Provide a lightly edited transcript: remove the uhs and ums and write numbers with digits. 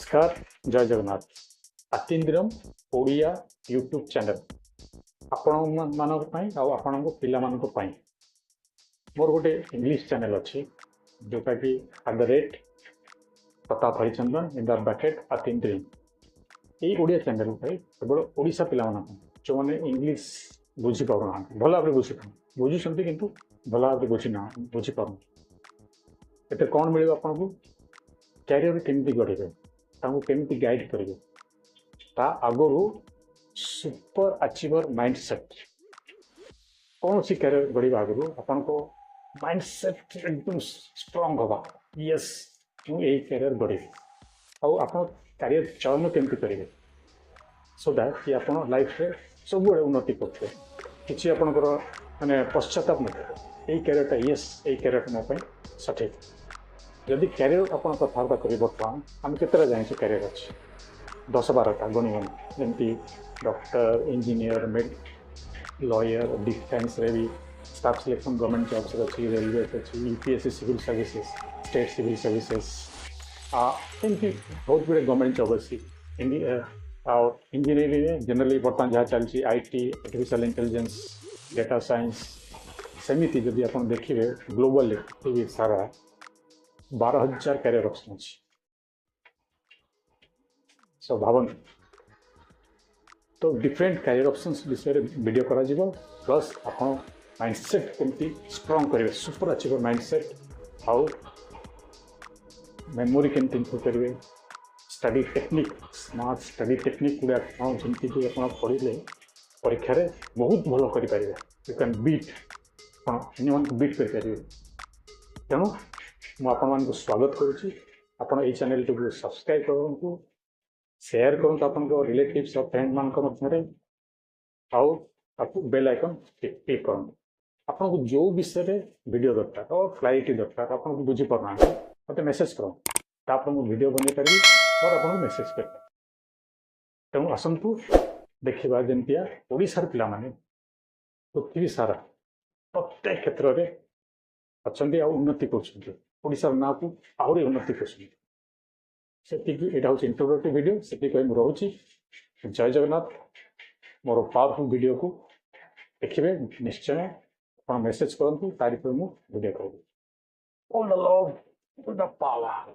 नमस्कार जय Jagannath आतिंद्रम Odia YouTube channel आपण आपण पिला मोर गोटे इंग्लिश चैनल अच्छी जोटा कि @ Pratap Harichandan in the bracket आतिंद्रम ये ओडिया चैनल केवल ओडिशा पिला जो मैंने इंग्लिश बुझीपार ना भल भाव बुझुंट कि भल भाव बुझीपार एत कौन मिले आपन को कैरियर केमती गढ़े केमती गाइड करेंगे ता आगु सुपर अचीवर माइंडसेट कौन सी कैरियर गढ़ा आगु आपन को माइंडसेट एकदम स्ट्रांग हवा यस मुझे कैरियर गढ़ी आप कैरियर चयन केमती करेंगे सो दैट कि आप लाइफ रे सब उन्नति करते किसी आपंकर माने पश्चाताप नहीं यही कैरियरटा यस यही कैरियर मोपाई सठिक जदि कैरियर आप कथबार्ता करें बर्तमान आम केतटा जाने कैरियर अच्छे 10-12टा गणी जमी डॉक्टर इंजीनियर लॉयर डिफेन्स रे भी स्टाफ सिलेक्शन गवर्नमेंट जॉब्स अच्छी रेलवे अच्छी UPSC civil services state civil services एमती बहुत गुड़े गवर्नमेंट जॉब अच्छी इंजीनियरिंग जनरली बर्तमान जहाँ चलती IT artificial intelligence data science सेमती जदि आप देखिए ग्लोबल पृथ्वी सारा 12,000 कैरियर ऑप्शन अच्छी सो भावन तो डिफरेंट कैरियर ऑप्शंस विषय वीडियो करा जीवो प्लस आप माइंडसेट केमती स्ट्रांग करेंगे सुपर अचीवर माइंडसेट आउ मेमोरी केमती इम्प्रूव करेंगे study technique smart study technique गुड़ा जमीक आप पढ़ले परीक्षा रे बहुत भल करें यू कैन बीट आप बीट करेंगे तेणु मुझे स्वागत करुँच चैनल टी सब्सक्राइब करूँ शेयर करूँ अपन रिलेटिव्स और फ्रेंड मान मध्य आउ बेल आइकन क्लिक करूँ आपको जो विषय वीडियो दरकार और क्लैरिटी दरकार आप बुझीपार मत मेसेज करूँ तापर मुझे वीडियो बन पारि और आपको मेसेज कर तेणु आसतु देखा जमतिया ओडिशार पिला माने पृथ्वी सारा प्रत्येक क्षेत्र में अच्छा उन्नति कर ना को आहरी उन्नति कर यहाँ हूँ इंट्रोडक्टिव वीडियो से मुझे जय जगन्नाथ मोर पावरफुल वीडियो को देखिए निश्चय आप मेसेज करूँ तारीख में मुझे वीडियो करूँ। All the love, all the power.